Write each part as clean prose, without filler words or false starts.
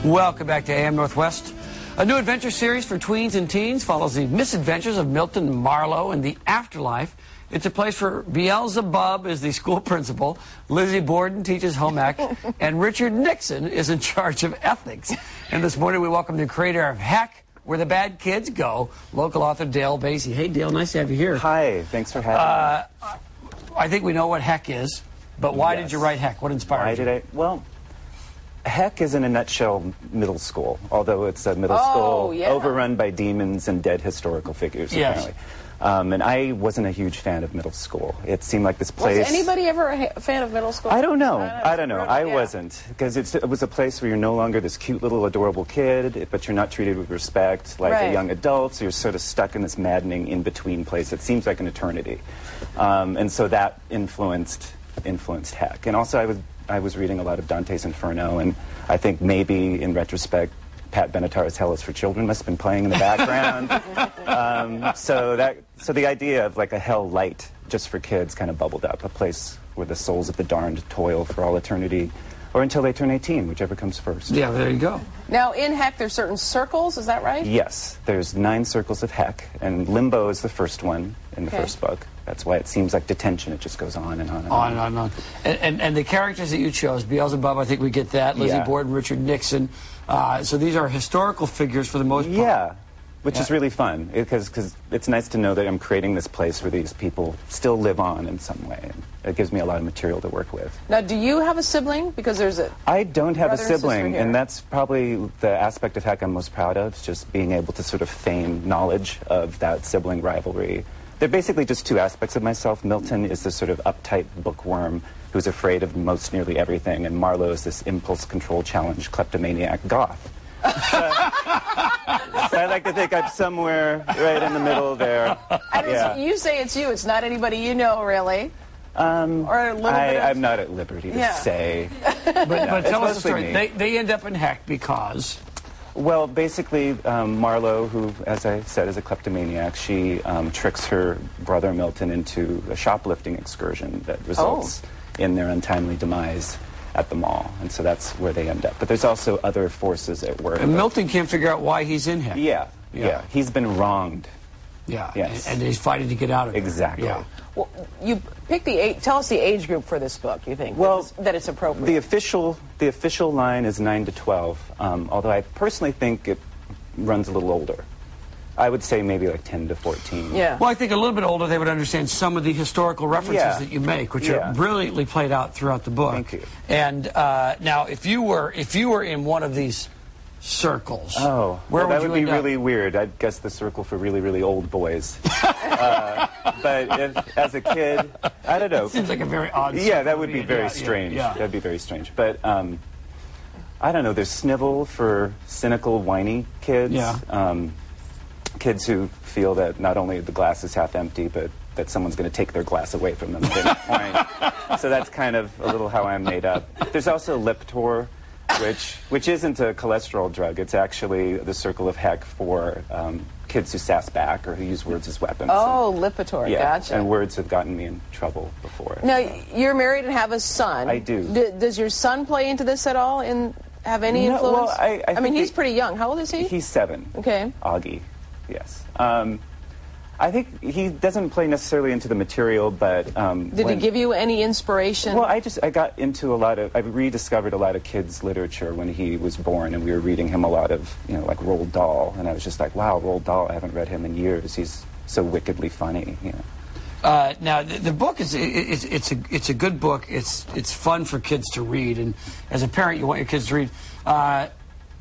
Welcome back to AM Northwest. A new adventure series for tweens and teens follows the misadventures of Milton and Marlowe in the afterlife. It's a place where Beelzebub is the school principal, Lizzie Borden teaches home ec, and Richard Nixon is in charge of ethics. And this morning we welcome the creator of Heck, Where the Bad Kids Go, local author Dale Basye. Hey, Dale, nice to have you here. Hi, thanks for having me. I think we know what Heck is, but why did you write Heck? What inspired you? Well, Heck is in a nutshell middle school, although it's a middle school overrun by demons and dead historical figures, apparently. And I wasn't a huge fan of middle school. It seemed like this place... Was anybody ever a fan of middle school? I don't know. I wasn't. Because it was a place where you're no longer this cute little adorable kid, but you're not treated with respect like a young adult, so you're sort of stuck in this maddening in-between place. It seems like an eternity. And so that influenced Heck. And also I was reading a lot of Dante's Inferno, and I think maybe, in retrospect, Pat Benatar's Hell is for Children must have been playing in the background. So the idea of like a hell light just for kids kind of bubbled up, a place where the souls of the darned toil for all eternity, or until they turn 18, whichever comes first. Yeah, there you go. Now, in Heck, there's certain circles, is that right? Yes, there's 9 circles of Heck, and Limbo is the first one in the first book. That's why it seems like detention. It just goes on and on and on. On and on. And the characters that you chose, Beelzebub, I think we get that, Lizzie Borden, Richard Nixon. So these are historical figures for the most part. Yeah, which is really fun, because it's nice to know that I'm creating this place where these people still live on in some way. And it gives me a lot of material to work with. Now, do you have a sibling? Because there's a... I don't have a sibling, and that's probably the aspect of Heck I'm most proud of, just being able to sort of feign knowledge of that sibling rivalry. They're basically just 2 aspects of myself. Milton is this sort of uptight bookworm who's afraid of most nearly everything, and Marlowe is this impulse control challenge kleptomaniac goth. So I like to think I'm somewhere right in the middle there. And you say it's you. It's not anybody you know, really. Or a little bit I'm not at liberty to say. But tell us the story. They end up in Heck because... Well, basically, Marlowe, who, as I said, is a kleptomaniac, she tricks her brother Milton into a shoplifting excursion that results in their untimely demise at the mall. And so that's where they end up. But there's also other forces at work. And Milton can't figure out why he's in Heck. Yeah. He's been wronged. Yeah. Yes. And he's fighting to get out of it. Exactly. Yeah. Well, you pick the tell us the age group for this book, you think, that it's appropriate. The official line is 9 to 12, although I personally think it runs a little older. I would say maybe like 10 to 14. Yeah. Well, I think a little bit older they would understand some of the historical references that you make, which are brilliantly played out throughout the book. Thank you. And now, if you were in one of these circles, where would that you would be end up? really weird. I'd guess the circle for really, really old boys. But as a kid, I don't know. It seems like a very odd circle. Yeah, that would be very strange. That'd be very strange. But I don't know. There's Snivel for cynical, whiny kids. Kids who feel that not only the glass is half empty, but that someone's going to take their glass away from them at any point. So that's kind of a little how I'm made up. There's also Lipitor, which isn't a cholesterol drug. It's actually the circle of Heck for kids who sass back or who use words as weapons. Oh, Lipitor, gotcha. And words have gotten me in trouble before. Now, you're married and have a son. I do. Does your son play into this at all and have any influence? Well, I mean, he's pretty young. How old is he? He's 7. Okay. Augie, yes. I think he doesn't play necessarily into the material, but... Did he give you any inspiration? Well, I got into I rediscovered a lot of kids' literature when he was born, and we were reading him a lot of, like Roald Dahl, and I was just like, wow, Roald Dahl, I haven't read him in years. He's so wickedly funny, Now, the book it's a good book. It's fun for kids to read, and as a parent, you want your kids to read.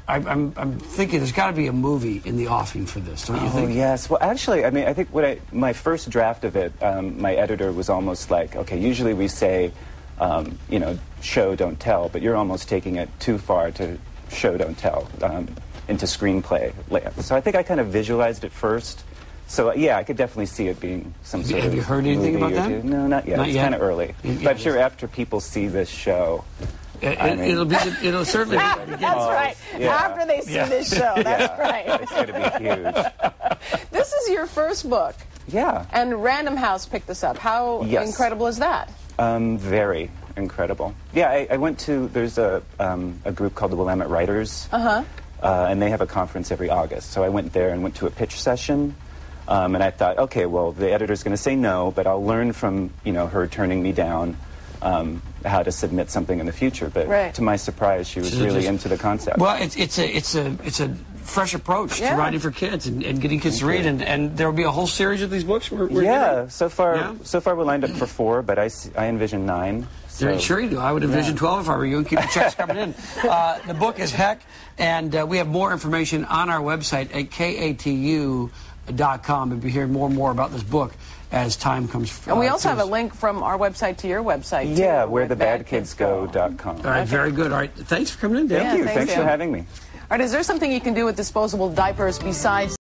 I'm thinking there's got to be a movie in the offing for this, don't you think? Oh, yes. Well, actually, I mean, I think my first draft of it, my editor was almost like, okay, usually we say, show, don't tell, but you're almost taking it too far to show, don't tell, into screenplay. So I think I kind of visualized it first. So, yeah, I could definitely see it being some sort of Have you heard anything about that? No, not yet. Not it's kind of early. Yeah, but I'm sure after people see this show... It'll certainly be. That's right. Yeah. After they see this show, that's right. It's going to be huge. This is your first book. Yeah. And Random House picked this up. How incredible is that? Very. incredible. Yeah, I went to, there's a group called the Willamette Writers, and they have a conference every August. So I went there and went to a pitch session, and I thought, okay, well, the editor's going to say no, but I'll learn from, you know, her turning me down how to submit something in the future. But to my surprise, she was really into the concept. Well, it's a fresh approach to writing for kids and getting kids to read, and there will be a whole series of these books. So far we're lined up for 4, but I envision 9. So. Sure you do. I would envision 12 if I were you, and keep the checks coming in. The book is Heck, and we have more information on our website at KATU.com. And be hearing more and more about this book as time comes. And we also have a link from our website to your website. Yeah, where thebadkidsgo.com. All right, very good. All right, thanks for coming in, Dale. Thank you. Thanks for having me. All right, is there something you can do with disposable diapers besides